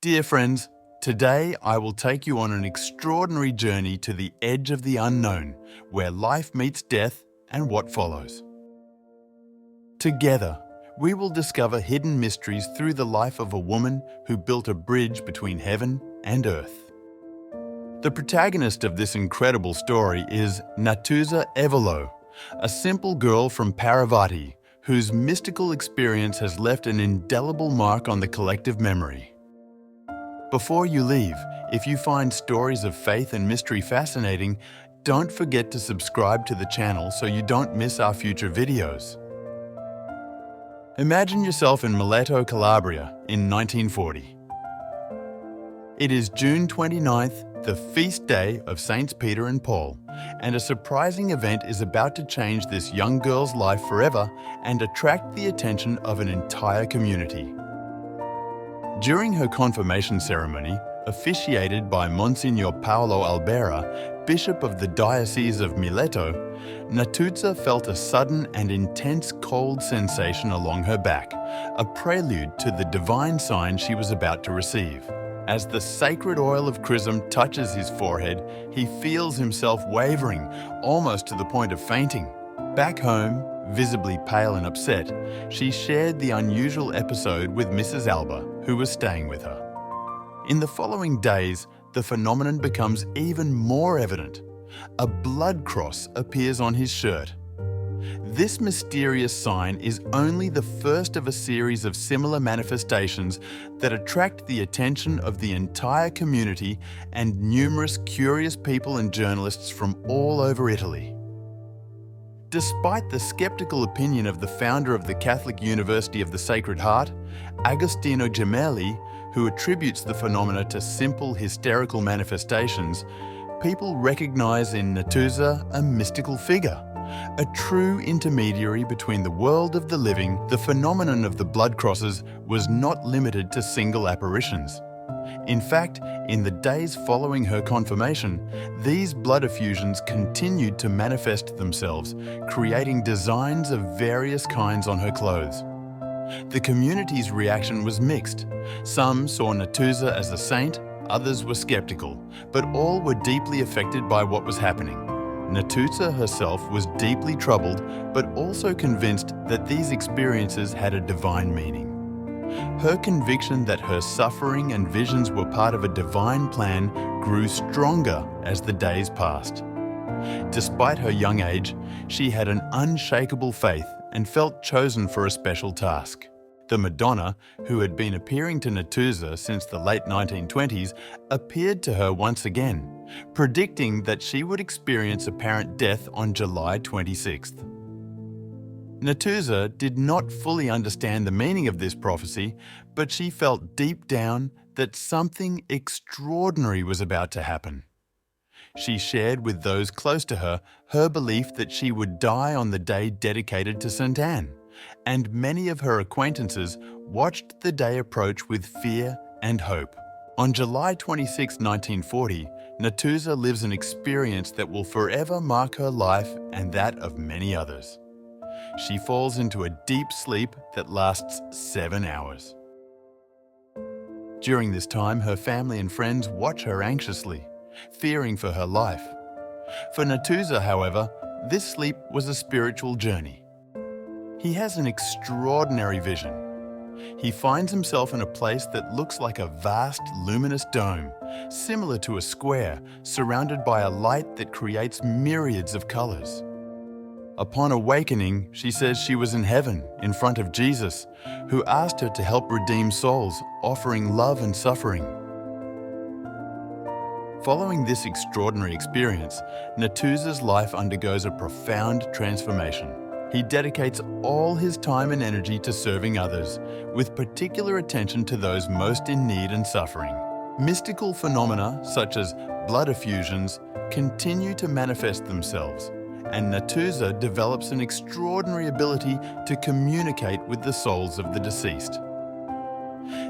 Dear friends, today I will take you on an extraordinary journey to the edge of the unknown, where life meets death and what follows. Together, we will discover hidden mysteries through the life of a woman who built a bridge between heaven and earth. The protagonist of this incredible story is Natuzza Evolo, a simple girl from Parvati whose mystical experience has left an indelible mark on the collective memory. Before you leave, if you find stories of faith and mystery fascinating, don't forget to subscribe to the channel so you don't miss our future videos. Imagine yourself in Mileto, Calabria in 1940. It is June 29th, the feast day of Saints Peter and Paul, and a surprising event is about to change this young girl's life forever and attract the attention of an entire community. During her confirmation ceremony, officiated by Monsignor Paolo Albera, Bishop of the Diocese of Mileto, Natuzza felt a sudden and intense cold sensation along her back, a prelude to the divine sign she was about to receive. As the sacred oil of chrism touches his forehead, he feels himself wavering, almost to the point of fainting. Back home, visibly pale and upset, she shared the unusual episode with Mrs. Alba, who was staying with her. In the following days, the phenomenon becomes even more evident. A blood cross appears on his shirt. This mysterious sign is only the first of a series of similar manifestations that attract the attention of the entire community and numerous curious people and journalists from all over Italy. Despite the skeptical opinion of the founder of the Catholic University of the Sacred Heart, Agostino Gemelli, who attributes the phenomena to simple hysterical manifestations, people recognize in Natuzza a mystical figure, a true intermediary between the world of the living. The phenomenon of the blood crosses was not limited to single apparitions. In fact, in the days following her confirmation, these blood effusions continued to manifest themselves, creating designs of various kinds on her clothes. The community's reaction was mixed. Some saw Natuzza as a saint, others were skeptical, but all were deeply affected by what was happening. Natuzza herself was deeply troubled, but also convinced that these experiences had a divine meaning. Her conviction that her suffering and visions were part of a divine plan grew stronger as the days passed. Despite her young age, she had an unshakable faith and felt chosen for a special task. The Madonna, who had been appearing to Natuzza since the late 1920s, appeared to her once again, predicting that she would experience apparent death on July 26th. Natuzza did not fully understand the meaning of this prophecy, but she felt deep down that something extraordinary was about to happen. She shared with those close to her her belief that she would die on the day dedicated to St. Anne, and many of her acquaintances watched the day approach with fear and hope. On July 26, 1940, Natuzza lives an experience that will forever mark her life and that of many others. She falls into a deep sleep that lasts 7 hours. During this time, her family and friends watch her anxiously, fearing for her life. For Natuzza, however, this sleep was a spiritual journey. He has an extraordinary vision. He finds himself in a place that looks like a vast, luminous dome, similar to a square, surrounded by a light that creates myriads of colors. Upon awakening, she says she was in heaven, in front of Jesus, who asked her to help redeem souls, offering love and suffering. Following this extraordinary experience, Natuzza's life undergoes a profound transformation. He dedicates all his time and energy to serving others, with particular attention to those most in need and suffering. Mystical phenomena, such as blood effusions, continue to manifest themselves, and Natuzza develops an extraordinary ability to communicate with the souls of the deceased.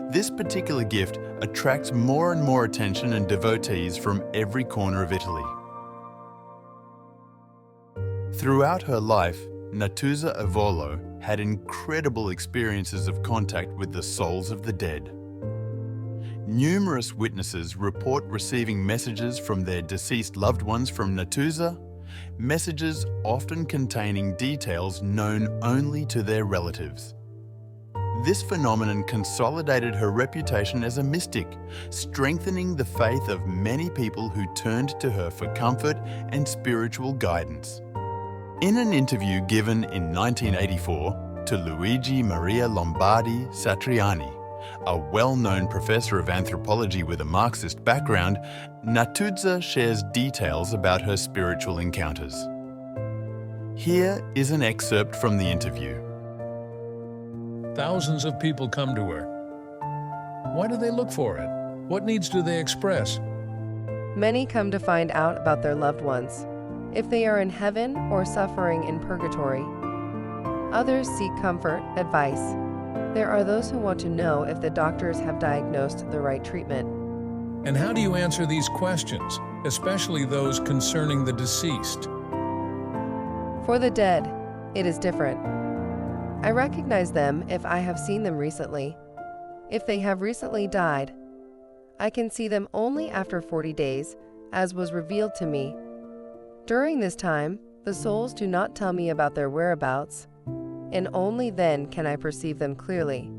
This particular gift attracts more and more attention and devotees from every corner of Italy. Throughout her life, Natuzza Evolo had incredible experiences of contact with the souls of the dead. Numerous witnesses report receiving messages from their deceased loved ones from Natuzza, messages often containing details known only to their relatives. This phenomenon consolidated her reputation as a mystic, strengthening the faith of many people who turned to her for comfort and spiritual guidance. In an interview given in 1984 to Luigi Maria Lombardi Satriani, a well-known professor of anthropology with a Marxist background, Natuzza shares details about her spiritual encounters. Here is an excerpt from the interview. Thousands of people come to her. Why do they look for it? What needs do they express? Many come to find out about their loved ones, if they are in heaven or suffering in purgatory. Others seek comfort, advice. There are those who want to know if the doctors have diagnosed the right treatment. And how do you answer these questions, especially those concerning the deceased? For the dead, it is different. I recognize them if I have seen them recently. If they have recently died, I can see them only after 40 days, as was revealed to me. During this time, the souls do not tell me about their whereabouts, and only then can I perceive them clearly.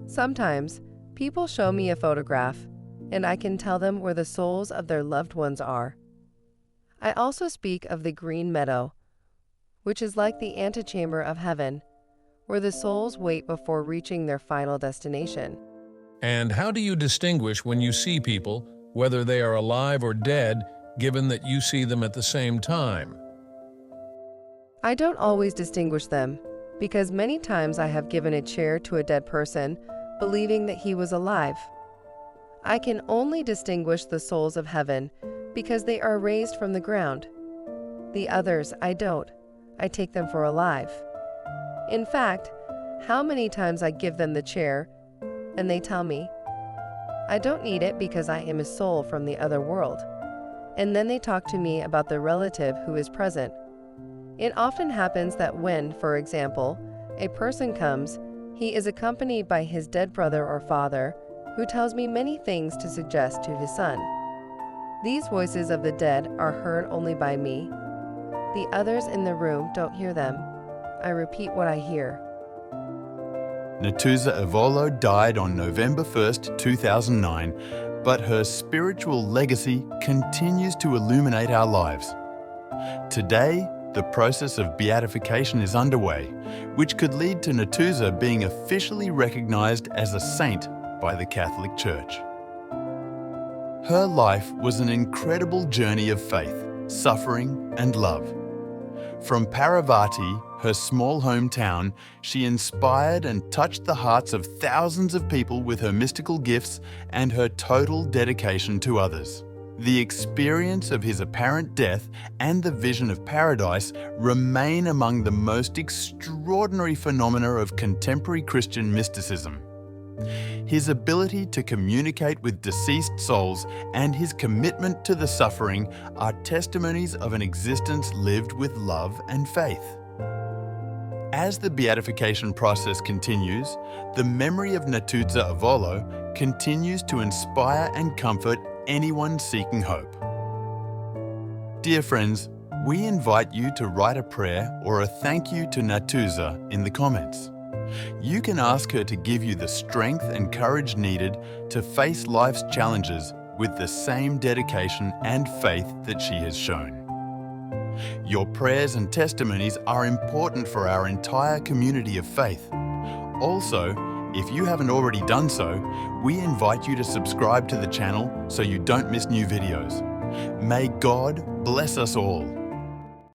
Sometimes, people show me a photograph, and I can tell them where the souls of their loved ones are. I also speak of the green meadow, which is like the antechamber of heaven, where the souls wait before reaching their final destination. And how do you distinguish when you see people, whether they are alive or dead, given that you see them at the same time? I don't always distinguish them, because many times I have given a chair to a dead person, believing that he was alive. I can only distinguish the souls of heaven, because they are raised from the ground. The others, I don't. I take them for alive. In fact, how many times I give them the chair, and they tell me, I don't need it because I am a soul from the other world. And then they talk to me about the relative who is present. It often happens that when, for example, a person comes, he is accompanied by his dead brother or father, who tells me many things to suggest to his son. These voices of the dead are heard only by me. The others in the room don't hear them. I repeat what I hear. Natuzza Evolo died on November 1st, 2009, but her spiritual legacy continues to illuminate our lives. Today, the process of beatification is underway, which could lead to Natuzza being officially recognized as a saint by the Catholic Church. Her life was an incredible journey of faith, suffering, and love. From Paravati, her small hometown, she inspired and touched the hearts of thousands of people with her mystical gifts and her total dedication to others. The experience of his apparent death and the vision of paradise remain among the most extraordinary phenomena of contemporary Christian mysticism. His ability to communicate with deceased souls and his commitment to the suffering are testimonies of an existence lived with love and faith. As the beatification process continues, the memory of Natuzza Evolo continues to inspire and comfort anyone seeking hope. Dear friends, we invite you to write a prayer or a thank you to Natuzza in the comments. You can ask her to give you the strength and courage needed to face life's challenges with the same dedication and faith that she has shown. Your prayers and testimonies are important for our entire community of faith. Also, if you haven't already done so, we invite you to subscribe to the channel so you don't miss new videos. May God bless us all.